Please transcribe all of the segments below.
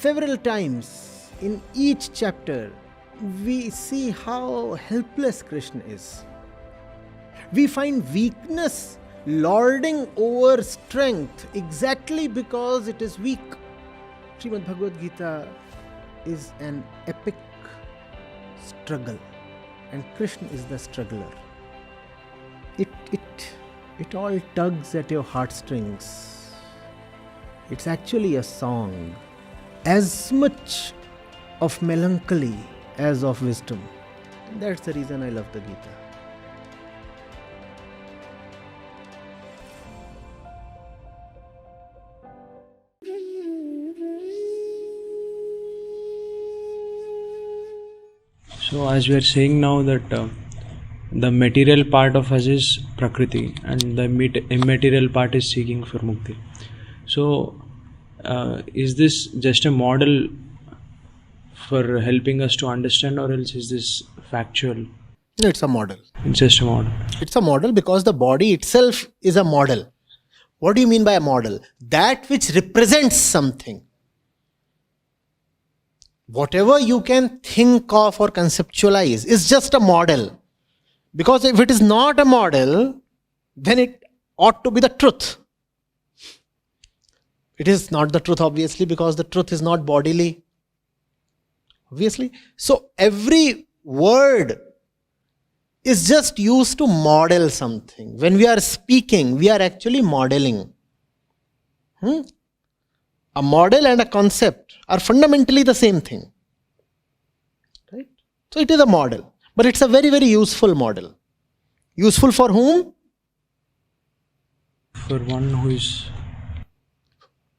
several times in each chapter, we see how helpless Krishna is. We find weakness lording over strength exactly because it is weak. Srimad Bhagavad Gita is an epic struggle, and Krishna is the struggler. It all tugs at your heartstrings. It's actually a song, as much of melancholy as of wisdom. And that's the reason I love the Gita. So as we are saying now that the material part of us is Prakriti and the immaterial part is seeking for Mukti. So is this just a model for helping us to understand, or else is this factual? It's a model. It's just a model. It's a model because the body itself is a model. What do you mean by a model? That which represents something. Whatever you can think of or conceptualize is just a model. Because if it is not a model, then it ought to be the truth. It is not the truth, obviously, because the truth is not bodily. Obviously. So every word is just used to model something. When we are speaking, we are actually modeling. A model and a concept are fundamentally the same thing. Right? So it is a model. But it's a very, very useful model. Useful for whom? For one who is...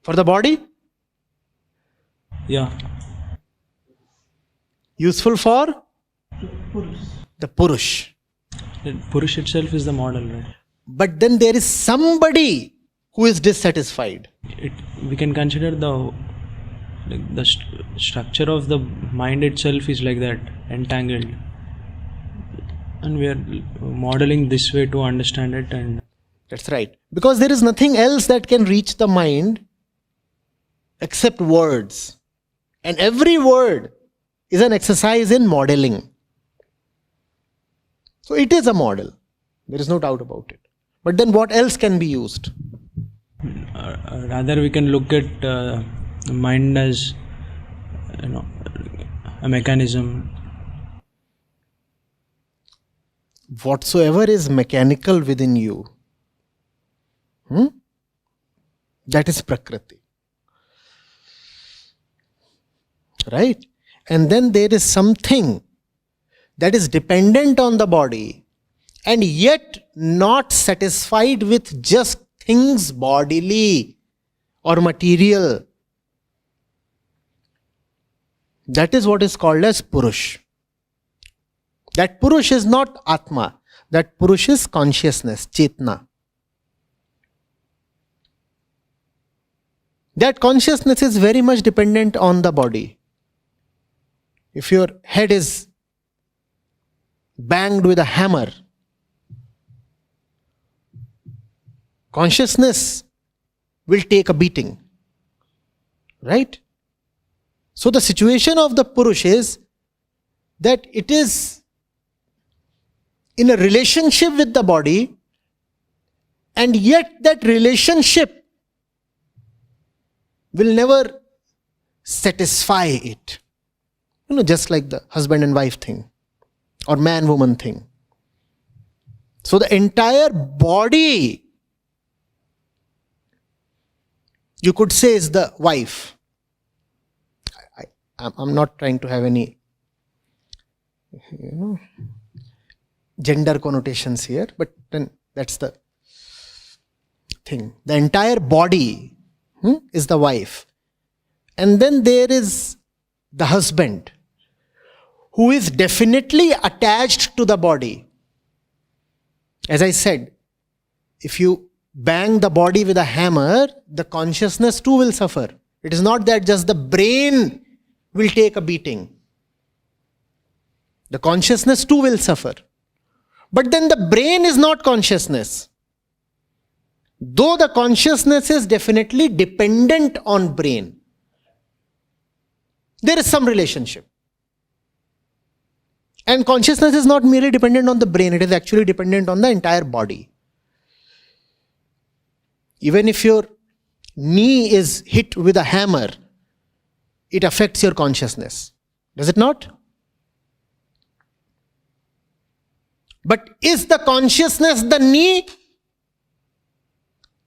For the body? Yeah. Useful for? The Purush. Purush itself is the model, right? But then there is somebody who is dissatisfied. We can consider the structure of the mind itself is like that, entangled. And we are modeling this way to understand it. And that's right. Because there is nothing else that can reach the mind except words. And every word is an exercise in modeling. So it is a model. There is no doubt about it. But then what else can be used? Rather we can look at the mind as a mechanism. Whatsoever is mechanical within you, that is Prakriti. Right? And then there is something that is dependent on the body and yet not satisfied with just things bodily or material. That is what is called as Purush. That Purush is not Atma. That Purush is consciousness, Chetna. That consciousness is very much dependent on the body. If your head is banged with a hammer, consciousness will take a beating. Right? So the situation of the Purush is that it is in a relationship with the body, and yet that relationship will never satisfy it. Just like the husband and wife thing or man-woman thing. So the entire body, you could say, is the wife. I'm not trying to have any gender connotations here, but then that's the thing. The entire body is the wife. And then there is the husband, who is definitely attached to the body. As I said, if you bang the body with a hammer, the consciousness too will suffer. It is not that just the brain will take a beating. The consciousness too will suffer. But then the brain is not consciousness. Though the consciousness is definitely dependent on brain. There is some relationship. And consciousness is not merely dependent on the brain, it is actually dependent on the entire body. Even if your knee is hit with a hammer, it affects your consciousness. Does it not? But is the consciousness the knee?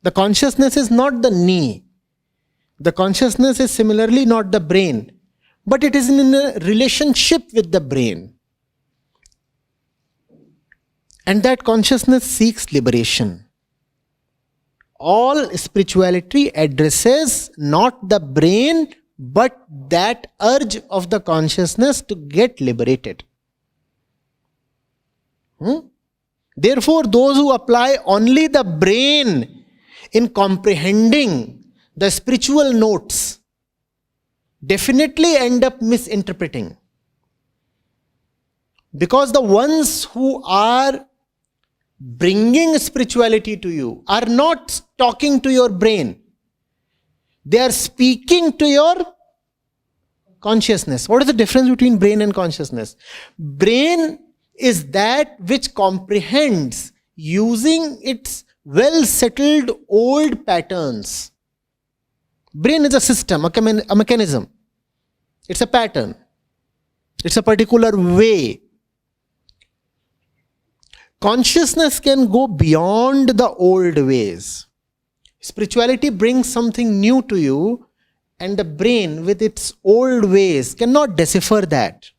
The consciousness is not the knee. The consciousness is similarly not the brain, but it is in a relationship with the brain. And that consciousness seeks liberation. All spirituality addresses not the brain, but that urge of the consciousness to get liberated. Therefore, those who apply only the brain in comprehending the spiritual notes definitely end up misinterpreting. Because the ones who are bringing spirituality to you are not talking to your brain. They are speaking to your consciousness. What is the difference between brain and consciousness? Brain is that which comprehends using its well-settled old patterns. Brain is a system, a mechanism. It's a pattern. It's a particular way. Consciousness can go beyond the old ways. Spirituality brings something new to you, and the brain with its old ways cannot decipher that.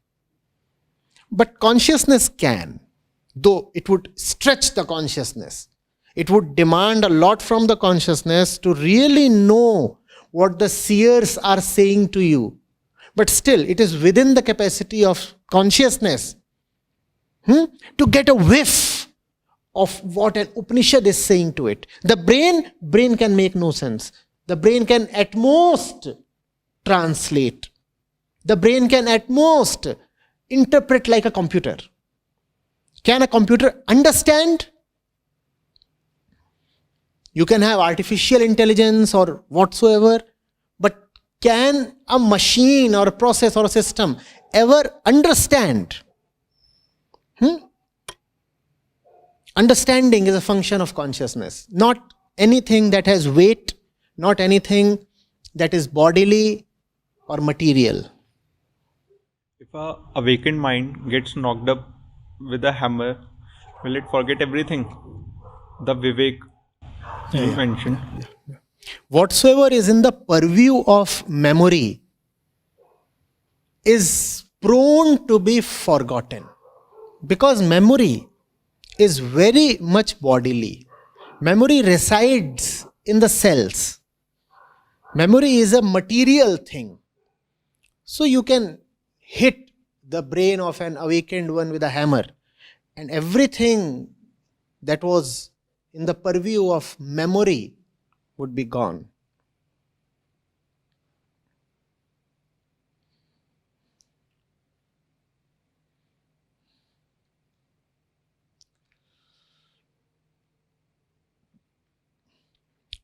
But consciousness can, though it would stretch the consciousness. It would demand a lot from the consciousness to really know what the seers are saying to you. But still, it is within the capacity of consciousness to get a whiff of what an Upanishad is saying to it. The brain can make no sense. The brain can at most translate. The brain can at most interpret like a computer. Can a computer understand? You can have artificial intelligence or whatsoever, but can a machine or a process or a system ever understand? Understanding is a function of consciousness, not anything that has weight, not anything that is bodily or material. If a awakened mind gets knocked up with a hammer, will it forget everything? The Vivek you mentioned. Whatsoever is in the purview of memory is prone to be forgotten. Because memory is very much bodily. Memory resides in the cells. Memory is a material thing. So you can hit the brain of an awakened one with a hammer, and everything that was in the purview of memory would be gone.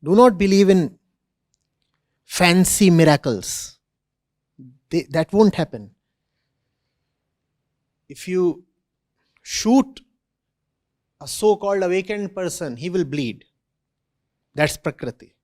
Do not believe in fancy miracles. That won't happen. If you shoot a so-called awakened person, he will bleed. That's Prakriti.